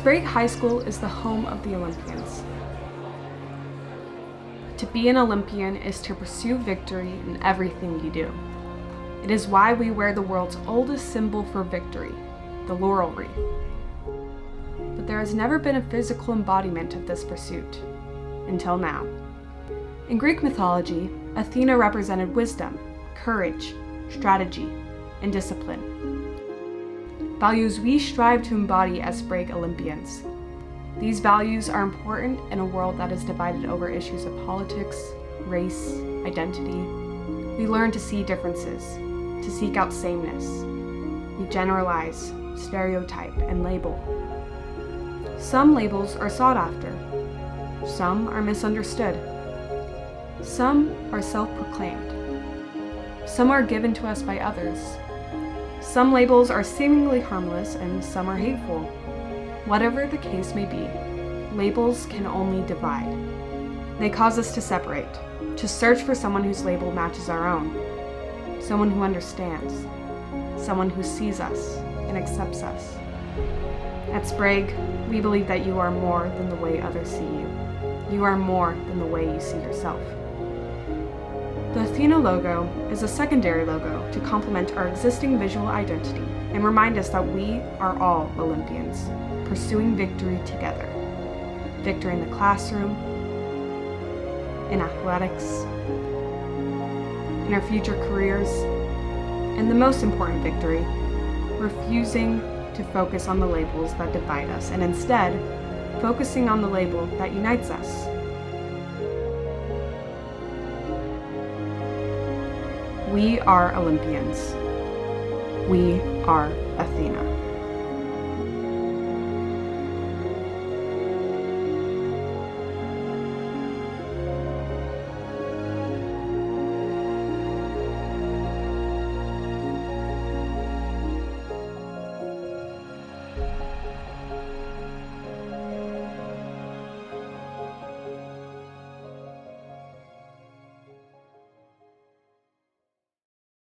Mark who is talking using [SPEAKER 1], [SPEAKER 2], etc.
[SPEAKER 1] Sprague High School is the home of the Olympians. To be an Olympian is to pursue victory in everything you do. It is why we wear the world's oldest symbol for victory, the laurel wreath. But there has never been a physical embodiment of this pursuit, until now. In Greek mythology, Athena represented wisdom, courage, strategy, and discipline. Values we strive to embody as Sprague Olympians. These values are important in a world that is divided over issues of politics, race, identity. We learn to see differences, to seek out sameness. We generalize, stereotype, and label. Some labels are sought after. Some are misunderstood. Some are self-proclaimed. Some are given to us by others. Some labels are seemingly harmless and some are hateful. Whatever the case may be, labels can only divide. They cause us to separate, to search for someone whose label matches our own, someone who understands, someone who sees us and accepts us. At Sprague, we believe that you are more than the way others see you. You are more than the way you see yourself. The Athena logo is a secondary logo to complement our existing visual identity and remind us that we are all Olympians, pursuing victory together. Victory in the classroom, in athletics, in our future careers, and the most important victory, refusing to focus on the labels that divide us and instead focusing on the label that unites us. We are Olympians. We are Athena.